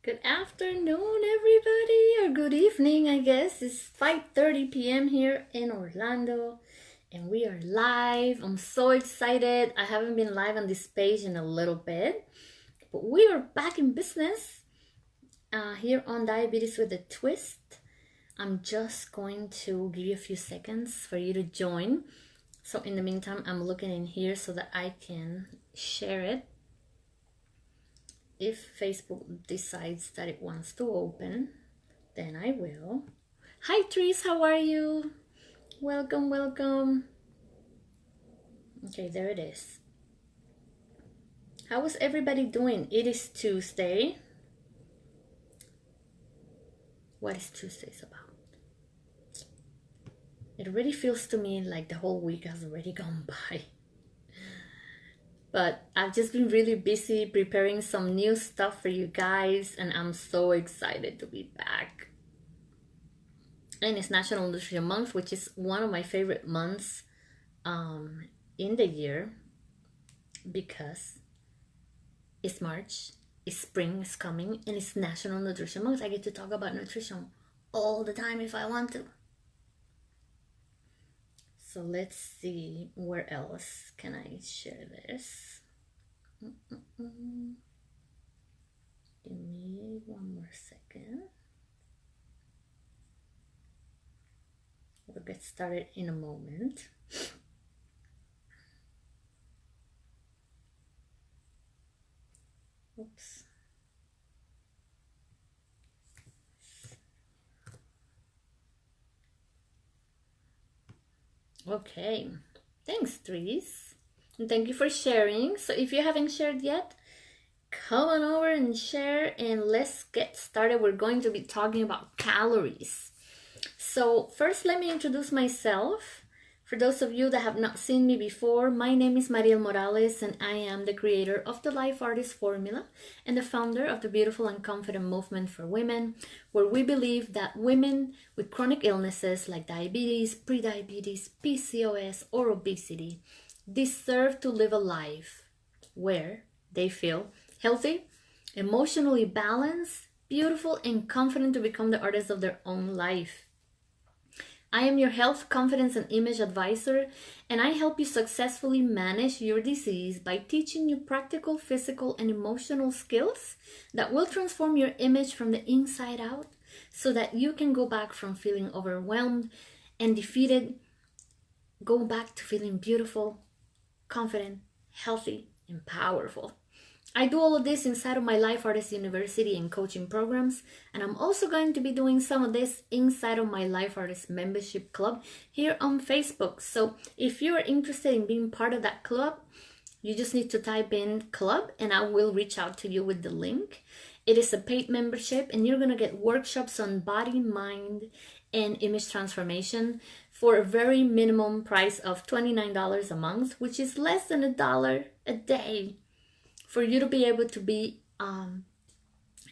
Good afternoon, everybody, or good evening, I guess. It's 5:30 p.m. here in Orlando, and we are live. I'm so excited. I haven't been live on this page in a little bit, but we are back in business here on Diabetes with a Twist. I'm just going to give you a few seconds for you to join. So in the meantime, I'm looking in here so that I can share it. If Facebook decides that it wants to open, then I will. Hi Tris, how are you? Welcome, welcome. Okay, there it is. How is everybody doing? It is Tuesday. What is Tuesdays about? It already feels to me like the whole week has already gone by. But I've just been really busy preparing some new stuff for you guys, and I'm so excited to be back. And it's National Nutrition Month, which is one of my favorite months in the year because it's March, it's spring, it's coming, and it's National Nutrition Month. I get to talk about nutrition all the time if I want to. So let's see, where else can I share this? Give me one more second. We'll get started in a moment. Oops. Okay, thanks Therese, and thank you for sharing. So if you haven't shared yet, come on over and share, and let's get started. We're going to be talking about calories. So first, let me introduce myself. For those of you that have not seen me before, my name is Mariel Morales, and I am the creator of the Life Artist Formula and the founder of the Beautiful and Confident Movement for Women, where we believe that women with chronic illnesses like diabetes, prediabetes, PCOS, or obesity deserve to live a life where they feel healthy, emotionally balanced, beautiful, and confident to become the artists of their own life. I am your health, confidence, and image advisor, and I help you successfully manage your disease by teaching you practical, physical, and emotional skills that will transform your image from the inside out so that you can go back from feeling overwhelmed and defeated, go back to feeling beautiful, confident, healthy, and powerful. I do all of this inside of my Life Artist University and coaching programs, and I'm also going to be doing some of this inside of my Life Artist membership club here on Facebook. So if you're interested in being part of that club, you just need to type in club and I will reach out to you with the link. It is a paid membership, and you're going to get workshops on body, mind, and image transformation for a very minimum price of $29 a month, which is less than $1 a day, for you to be able to be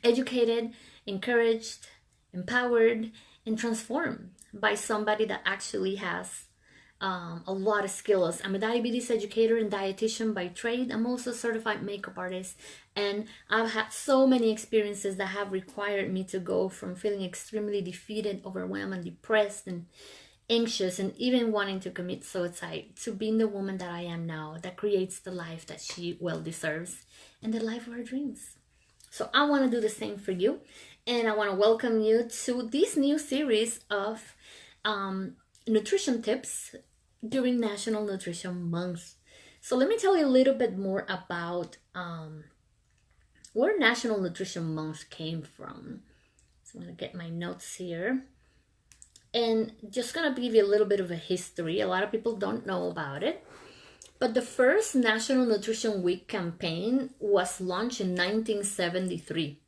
educated, encouraged, empowered, and transformed by somebody that actually has a lot of skills. I'm a diabetes educator and dietitian by trade. I'm also a certified makeup artist, and I've had so many experiences that have required me to go from feeling extremely defeated, overwhelmed, and depressed, and anxious, and even wanting to commit suicide, to being the woman that I am now, that creates the life that she well deserves and the life of her dreams. So I want to do the same for you, and I want to welcome you to this new series of nutrition tips during National Nutrition Month. So let me tell you a little bit more about where National Nutrition Month came from. So I'm going to get my notes here. And just gonna give you a little bit of a history. A lot of people don't know about it. But the first National Nutrition Week campaign was launched in 1973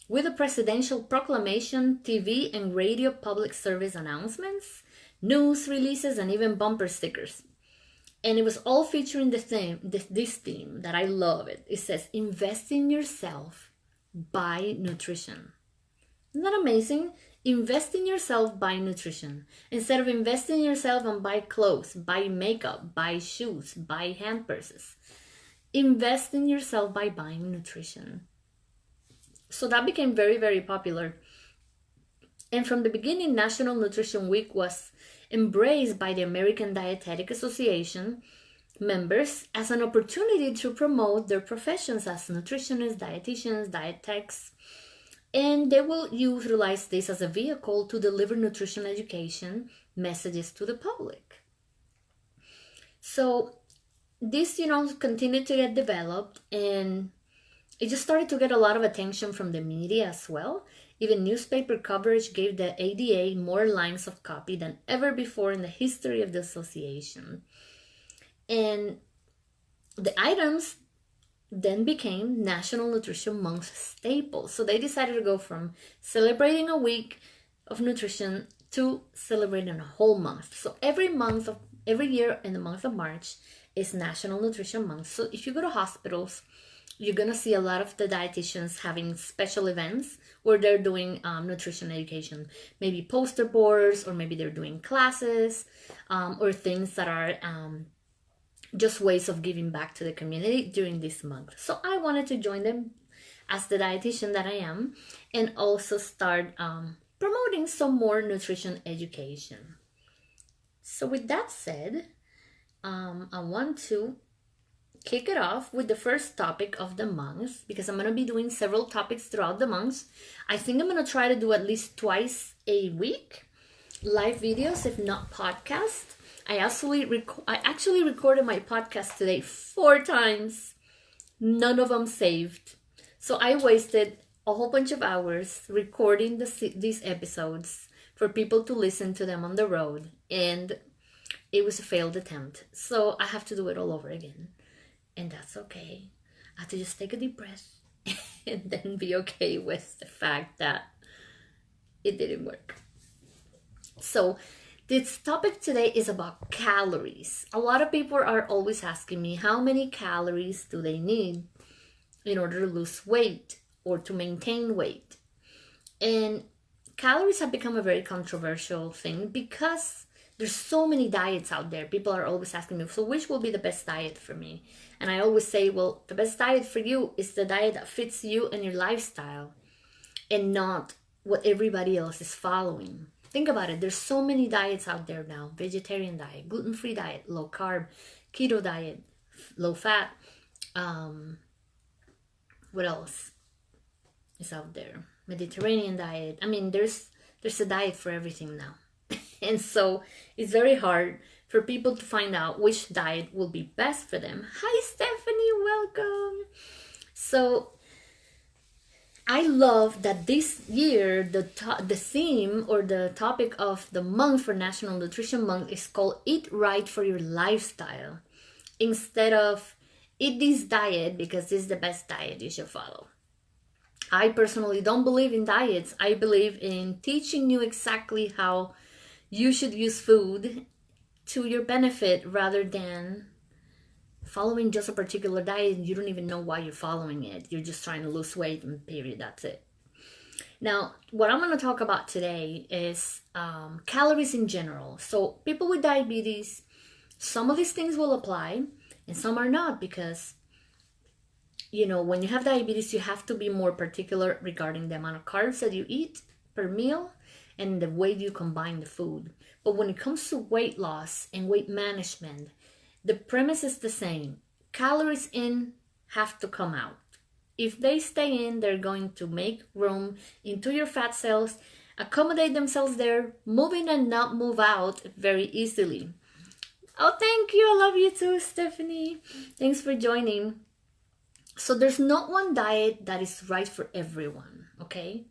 with a presidential proclamation, TV and radio public service announcements, news releases, and even bumper stickers. And it was all featuring this theme that I love it. It says, invest in yourself, buy nutrition. Isn't that amazing? Invest in yourself, buy nutrition. Instead of investing in yourself and buy clothes, buy makeup, buy shoes, buy hand purses. Invest in yourself by buying nutrition. So that became very, very popular. And from the beginning, National Nutrition Week was embraced by the American Dietetic Association members as an opportunity to promote their professions as nutritionists, dietitians, dietetics, and they will utilize this as a vehicle to deliver nutrition education messages to the public. So this, continued to get developed, and it just started to get a lot of attention from the media as well. Even newspaper coverage gave the ADA more lines of copy than ever before in the history of the association. And the items then became National Nutrition Month staples. So they decided to go from celebrating a week of nutrition to celebrating a whole month. So every year in the month of March is National Nutrition Month. So if you go to hospitals, you're going to see a lot of the dietitians having special events where they're doing nutrition education. Maybe poster boards, or maybe they're doing classes, or things that are just ways of giving back to the community during this month. So I wanted to join them as the dietitian that I am, and also start promoting some more nutrition education. So with that said, I want to kick it off with the first topic of the month, because I'm going to be doing several topics throughout the month. I think I'm going to try to do at least twice a week live videos, if not podcasts. I actually recorded my podcast today 4 times. None of them saved. So I wasted a whole bunch of hours recording these episodes for people to listen to them on the road. And it was a failed attempt. So I have to do it all over again. And that's okay. I have to just take a deep breath and then be okay with the fact that it didn't work. So this topic today is about calories. A lot of people are always asking me, how many calories do they need in order to lose weight or to maintain weight? And calories have become a very controversial thing because there's so many diets out there. People are always asking me, so which will be the best diet for me? And I always say, well, the best diet for you is the diet that fits you and your lifestyle, and not what everybody else is following. Think about it. There's so many diets out there now. Vegetarian diet, gluten-free diet, low carb, keto diet, low fat. What else is out there? Mediterranean diet. I mean, there's a diet for everything now. And so it's very hard for people to find out which diet will be best for them. Hi, Stephanie, welcome. So I love that this year the theme or the topic of the month for National Nutrition Month is called Eat Right for Your Lifestyle, instead of eat this diet because this is the best diet you should follow. I personally don't believe in diets. I believe in teaching you exactly how you should use food to your benefit, rather than following just a particular diet and you don't even know why you're following it. You're just trying to lose weight and period, that's it. Now, what I'm going to talk about today is calories in general. So people with diabetes, some of these things will apply and some are not, because when you have diabetes, you have to be more particular regarding the amount of carbs that you eat per meal and the way you combine the food. But when it comes to weight loss and weight management, the premise is the same. Calories in have to come out. If they stay in, they're going to make room into your fat cells, accommodate themselves there, move in and not move out very easily. Oh, thank you. I love you too, Stephanie. Thanks for joining. So there's not one diet that is right for everyone, okay?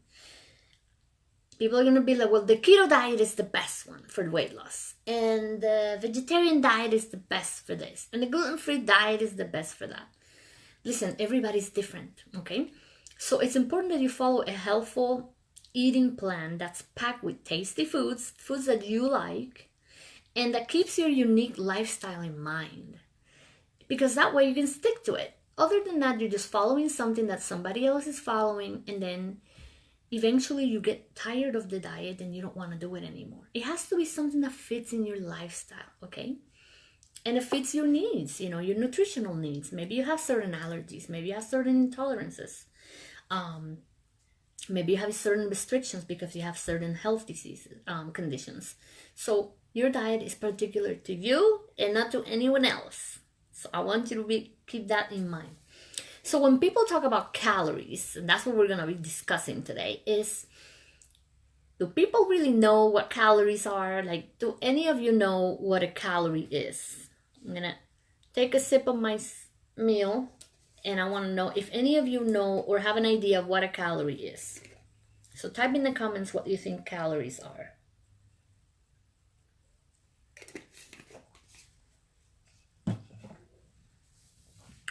People are going to be like, well, the keto diet is the best one for weight loss. And the vegetarian diet is the best for this. And the gluten-free diet is the best for that. Listen, everybody's different, okay? So it's important that you follow a healthful eating plan that's packed with tasty foods that you like, and that keeps your unique lifestyle in mind. Because that way you can stick to it. Other than that, you're just following something that somebody else is following, and then eventually you get tired of the diet and you don't want to do it anymore. It has to be something that fits in your lifestyle, okay? And it fits your needs, your nutritional needs. Maybe you have certain allergies. Maybe you have certain intolerances. Maybe you have certain restrictions because you have certain health diseases, conditions. So your diet is particular to you and not to anyone else. So I want you to keep that in mind. So when people talk about calories, and that's what we're going to be discussing today, is do people really know what calories are? Like, do any of you know what a calorie is? I'm going to take a sip of my meal, and I want to know if any of you know or have an idea of what a calorie is. So type in the comments what you think calories are.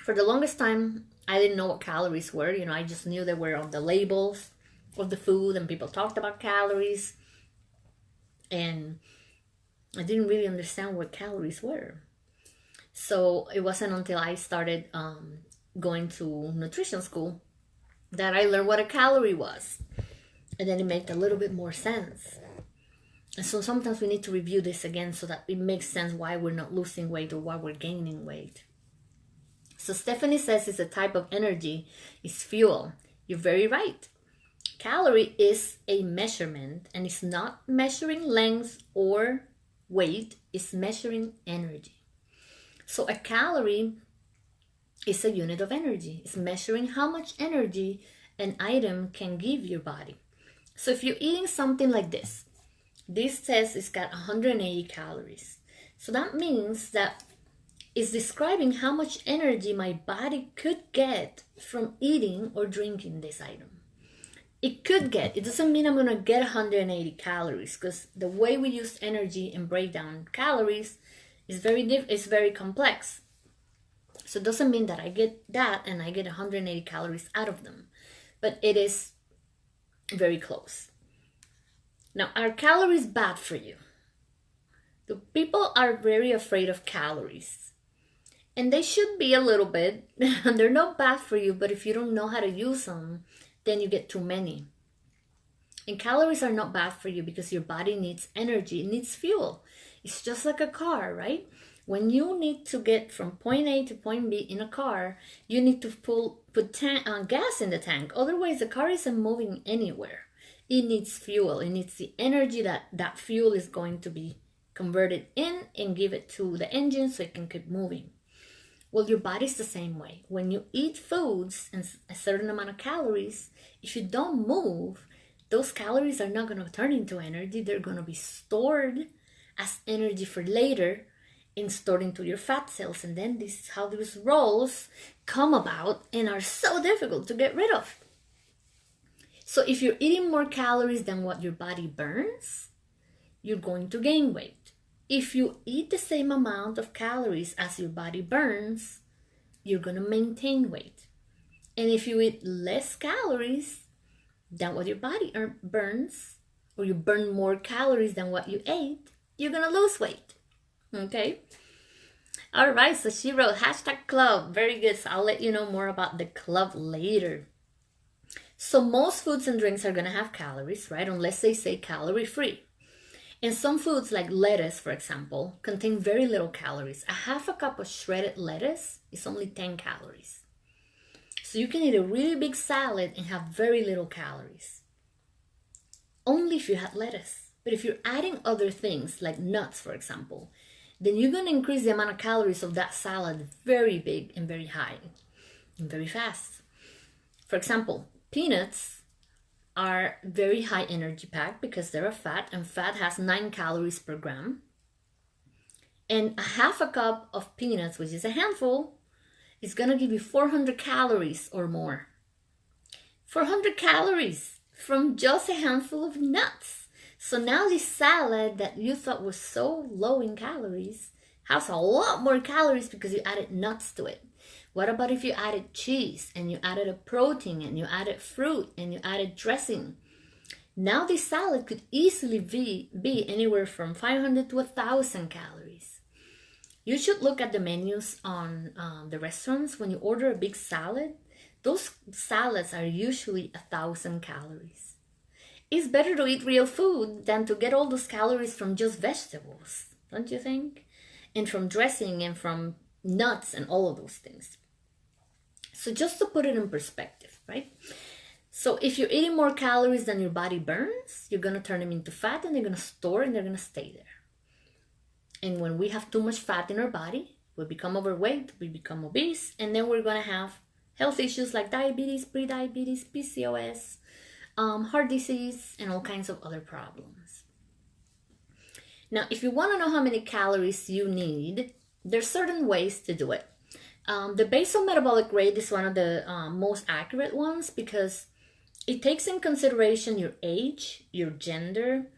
For the longest time, I didn't know what calories were. I just knew they were on the labels of the food, and people talked about calories. And I didn't really understand what calories were. So it wasn't until I started going to nutrition school that I learned what a calorie was. And then it made a little bit more sense. And so sometimes we need to review this again so that it makes sense why we're not losing weight or why we're gaining weight. So Stephanie says it's a type of energy, it's fuel. You're very right. Calorie is a measurement, and it's not measuring length or weight, it's measuring energy. So a calorie is a unit of energy. It's measuring how much energy an item can give your body. So if you're eating something like this says it's got 180 calories. So that means that it's describing how much energy my body could get from eating or drinking this item. It doesn't mean I'm going to get 180 calories, because the way we use energy and break down calories is very complex. So it doesn't mean that I get that and I get 180 calories out of them, but it is very close. Now, are calories bad for you? The people are very afraid of calories. And they should be a little bit. They're not bad for you, but if you don't know how to use them, then you get too many. And calories are not bad for you because your body needs energy. It needs fuel. It's just like a car, right? When you need to get from point A to point B in a car, you need to put gas in the tank. Otherwise, the car isn't moving anywhere. It needs fuel. It needs the energy that fuel is going to be converted in and give it to the engine so it can keep moving. Well, your body's the same way. When you eat foods and a certain amount of calories, if you don't move, those calories are not going to turn into energy. They're going to be stored as energy for later and stored into your fat cells. And then this is how these rolls come about and are so difficult to get rid of. So if you're eating more calories than what your body burns, you're going to gain weight. If you eat the same amount of calories as your body burns, you're going to maintain weight. And if you eat less calories than what your body burns, or you burn more calories than what you ate, you're going to lose weight. Okay? All right, so she wrote #club. Very good. So I'll let you know more about the club later. So most foods and drinks are going to have calories, right? Unless they say calorie free. And some foods like lettuce, for example, contain very little calories. A half a cup of shredded lettuce is only 10 calories. So you can eat a really big salad and have very little calories. Only if you had lettuce. But if you're adding other things like nuts, for example, then you're going to increase the amount of calories of that salad very big and very high and very fast. For example, peanuts are very high energy packed because they're a fat, and fat has 9 calories per gram. And a half a cup of peanuts, which is a handful, is going to give you 400 calories or more. 400 calories from just a handful of nuts. So now this salad that you thought was so low in calories has a lot more calories because you added nuts to it. What about if you added cheese and you added a protein and you added fruit and you added dressing? Now this salad could easily be anywhere from 500 to 1,000 calories. You should look at the menus on the restaurants. When you order a big salad, those salads are usually 1,000 calories. It's better to eat real food than to get all those calories from just vegetables, don't you think? And from dressing and from nuts and all of those things. So just to put it in perspective, right? So if you're eating more calories than your body burns, you're going to turn them into fat, and they're going to store and they're going to stay there. And when we have too much fat in our body, we become overweight, we become obese, and then we're going to have health issues like diabetes, prediabetes, PCOS, heart disease, and all kinds of other problems. Now, if you want to know how many calories you need, there's certain ways to do it. The basal metabolic rate is one of the most accurate ones because it takes in consideration your age, your gender,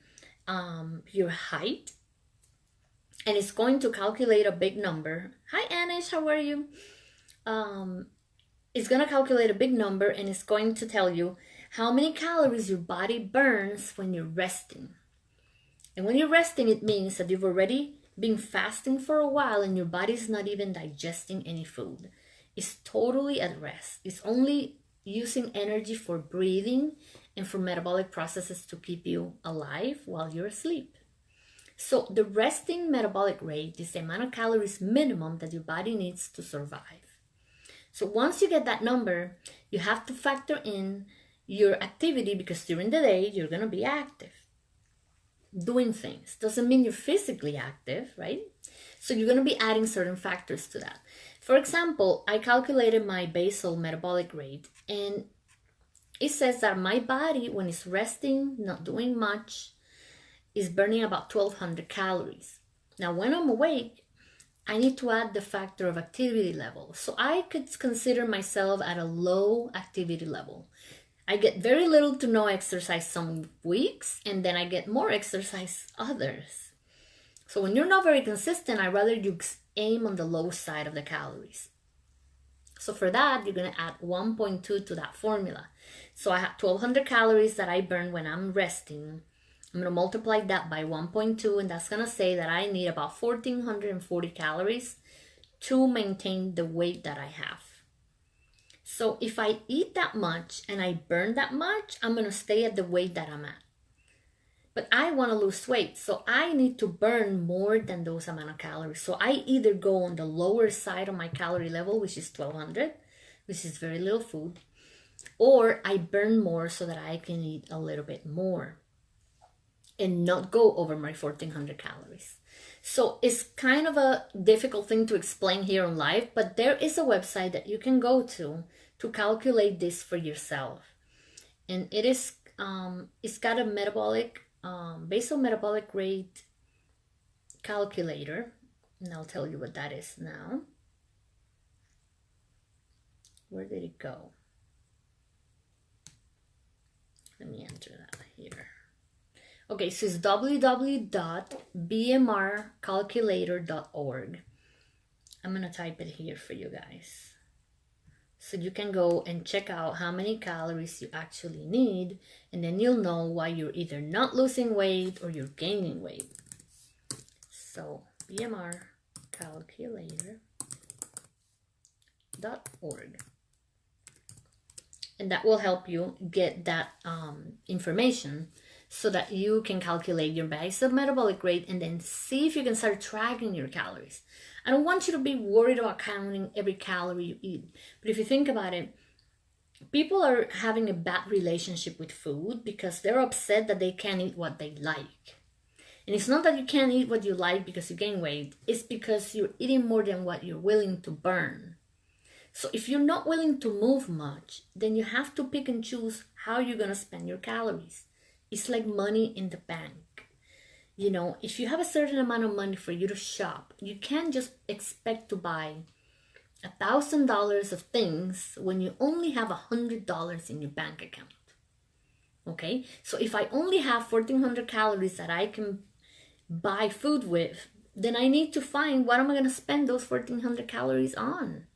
your height, and it's going to calculate a big number. Hi, Anish, how are you? It's going to calculate a big number, and it's going to tell you how many calories your body burns when you're resting. And when you're resting, it means that you've already been fasting for a while and your body's not even digesting any food. It's totally at rest. It's only using energy for breathing and for metabolic processes to keep you alive while you're asleep. So the resting metabolic rate is the amount of calories minimum that your body needs to survive. So once you get that number, you have to factor in your activity, because during the day, you're going to be active, doing things. Doesn't mean you're physically active, right? So you're going to be adding certain factors to that. For example, I calculated my basal metabolic rate, and it says that my body, when it's resting, not doing much, is burning about 1,200 calories. Now, when I'm awake, I need to add the factor of activity level. So I could consider myself at a low activity level. I get very little to no exercise some weeks, and then I get more exercise others. So when you're not very consistent, I'd rather you aim on the low side of the calories. So for that, you're going to add 1.2 to that formula. So I have 1,200 calories that I burn when I'm resting. I'm going to multiply that by 1.2, and that's going to say that I need about 1,440 calories to maintain the weight that I have. So if I eat that much and I burn that much, I'm going to stay at the weight that I'm at. But I want to lose weight, so I need to burn more than those amount of calories. So I either go on the lower side of my calorie level, which is 1,200, which is very little food, or I burn more so that I can eat a little bit more and not go over my 1,400 calories. So it's kind of a difficult thing to explain here on live, but there is a website that you can go to calculate this for yourself. And it is, it's got a metabolic, basal metabolic rate calculator. And I'll tell you what that is now. Where did it go? Let me enter that here. Okay, so it's www.bmrcalculator.org. I'm going to type it here for you guys. So you can go and check out how many calories you actually need, and then you'll know why you're either not losing weight or you're gaining weight. So bmrcalculator.org. And that will help you get that information so that you can calculate your basal metabolic rate and then see if you can start tracking your calories. I don't want you to be worried about counting every calorie you eat. But if you think about it, people are having a bad relationship with food because they're upset that they can't eat what they like. And it's not that you can't eat what you like because you gain weight. It's because you're eating more than what you're willing to burn. So if you're not willing to move much, then you have to pick and choose how you're going to spend your calories. It's like money in the bank. You know, if you have a certain amount of money for you to shop, you can't just expect to buy $1,000 of things when you only have $100 in your bank account. Okay, so if I only have 1,400 calories that I can buy food with, then I need to find what am I going to spend those 1,400 calories on.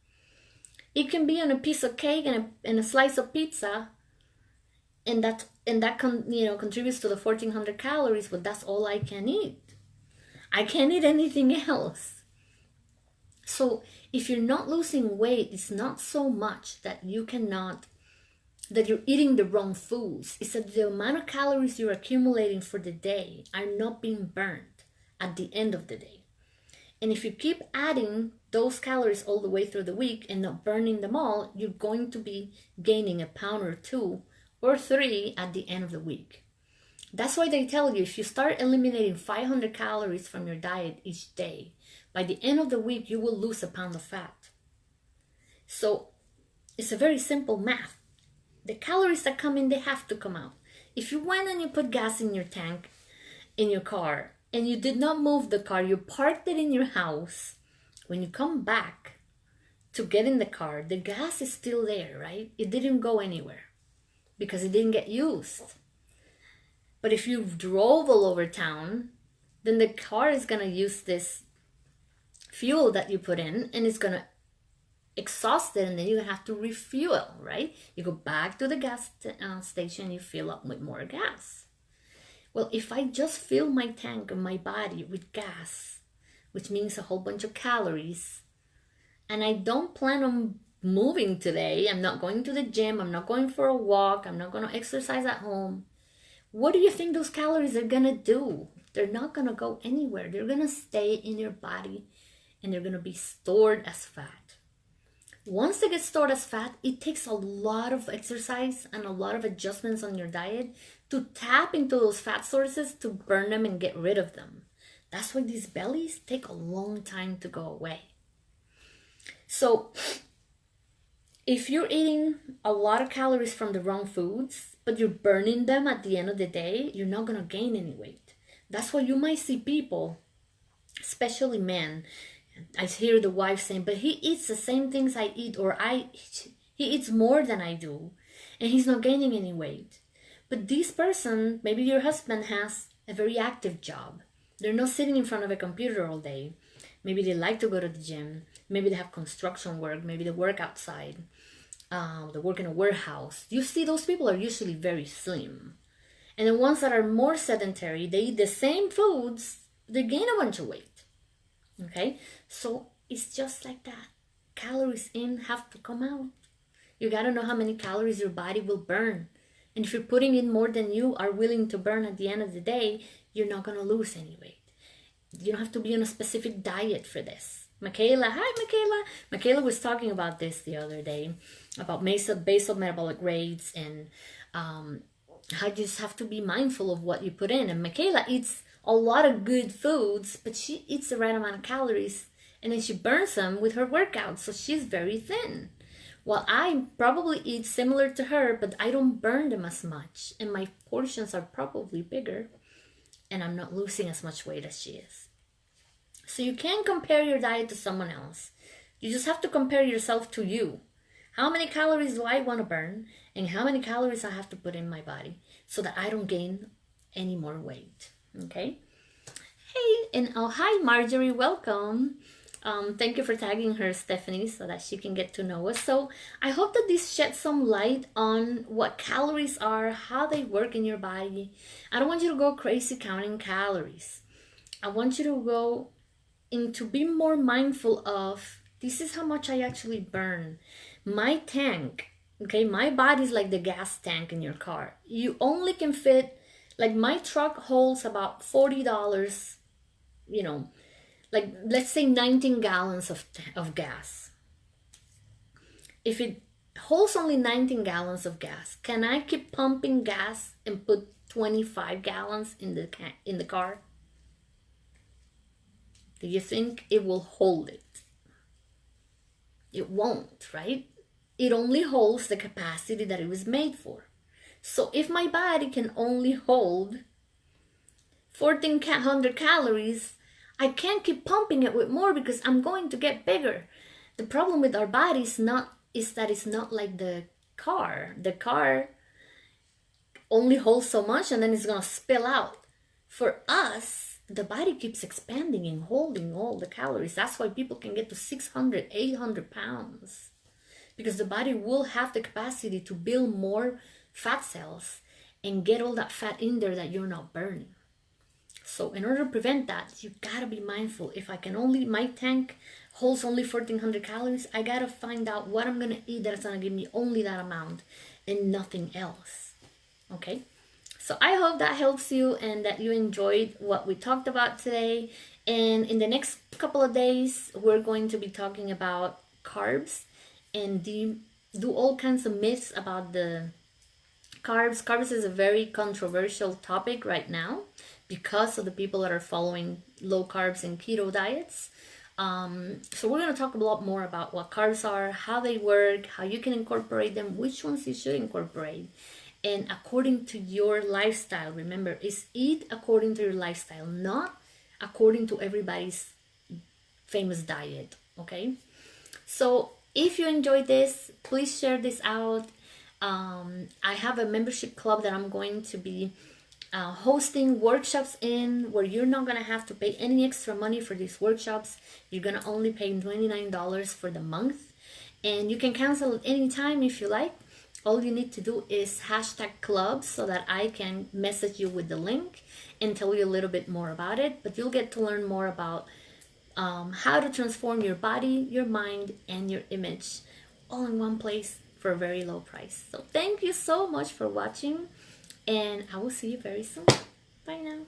It can be on a piece of cake and a slice of pizza, and that contributes to the 1,400 calories, but that's all I can eat. I can't eat anything else. So if you're not losing weight, it's not so much that you're eating the wrong foods. It's that the amount of calories you're accumulating for the day are not being burned at the end of the day. And if you keep adding those calories all the way through the week and not burning them all, you're going to be gaining a pound or two or 3 at the end of the week. That's why they tell you if you start eliminating 500 calories from your diet each day, by the end of the week, you will lose a pound of fat. So it's a very simple math. The calories that come in, they have to come out. If you went and you put gas in your tank, in your car, and you did not move the car, you parked it in your house, when you come back to get in the car, the gas is still there, right? It didn't go anywhere because it didn't get used. But if you drove all over town, then the car is going to use this fuel that you put in, and it's going to exhaust it, and then you have to refuel, right? You go back to the gas station, you fill up with more gas. Well, if I just fill my tank and my body with gas, which means a whole bunch of calories, and I don't plan on moving today, I'm not going to the gym, I'm not going for a walk, I'm not going to exercise at home, what do you think those calories are going to do? They're not going to go anywhere. They're going to stay in your body, and they're going to be stored as fat. Once they get stored as fat, it takes a lot of exercise and a lot of adjustments on your diet to tap into those fat sources, to burn them and get rid of them. That's why these bellies take a long time to go away. So if you're eating a lot of calories from the wrong foods, but you're burning them at the end of the day, you're not going to gain any weight. That's why you might see people, especially men, I hear the wife saying, but he eats the same things I eat, or he eats more than I do, and he's not gaining any weight. But this person, maybe your husband, has a very active job. They're not sitting in front of a computer all day. Maybe they like to go to the gym. Maybe they have construction work. Maybe they work outside. They work in a warehouse. You see, those people are usually very slim. And the ones that are more sedentary, they eat the same foods, they gain a bunch of weight. Okay? So it's just like that. Calories in have to come out. You got to know how many calories your body will burn. And if you're putting in more than you are willing to burn at the end of the day, you're not going to lose any weight. You don't have to be on a specific diet for this. Michaela, hi Michaela. Michaela was talking about this the other day, about basal metabolic rates, and how you just have to be mindful of what you put in. And Michaela eats a lot of good foods, but she eats the right amount of calories, and then she burns them with her workouts, so she's very thin. While I probably eat similar to her, but I don't burn them as much, and my portions are probably bigger, and I'm not losing as much weight as she is. So you can't compare your diet to someone else. You just have to compare yourself to you. How many calories do I want to burn, and how many calories I have to put in my body so that I don't gain any more weight. Okay? Hey, and oh, hi Marjorie, welcome. Thank you for tagging her, Stephanie, so that she can get to know us. So I hope that this sheds some light on what calories are, how they work in your body. I don't want you to go crazy counting calories. I want you to go into be more mindful of, this is how much I actually burn. My tank, okay, my body's like the gas tank in your car. You only can fit, like my truck holds about $40, you know, like let's say 19 gallons of gas. If it holds only 19 gallons of gas, can I keep pumping gas and put 25 gallons in the car? Do you think it will hold it? It won't, right? It only holds the capacity that it was made for. So if my body can only hold 1,400 calories, I can't keep pumping it with more because I'm going to get bigger. The problem with our body is that it's not like the car. The car only holds so much and then it's going to spill out. For us, the body keeps expanding and holding all the calories. That's why people can get to 600, 800 pounds. Because the body will have the capacity to build more fat cells and get all that fat in there that you're not burning. So in order to prevent that, you gotta be mindful. If my tank holds only 1,400 calories, I gotta find out what I'm gonna eat that's gonna give me only that amount and nothing else. Okay? So I hope that helps you and that you enjoyed what we talked about today. And in the next couple of days, we're going to be talking about carbs and do all kinds of myths about the Carbs is a very controversial topic right now because of the people that are following low carbs and keto diets. So we're going to talk a lot more about what carbs are, how they work, how you can incorporate them, which ones you should incorporate, and according to your lifestyle. Remember, it's eat according to your lifestyle, not according to everybody's famous diet. Okay, so if you enjoyed this, please share this out. I have a membership club that I'm going to be hosting workshops in, where you're not gonna have to pay any extra money for these workshops. You're gonna only pay $29 for the month, and you can cancel at any time if you like. All you need to do is hashtag club so that I can message you with the link and tell you a little bit more about it. But you'll get to learn more about how to transform your body, your mind, and your image all in one place for a very low price. So thank you so much for watching, and I will see you very soon. Bye now.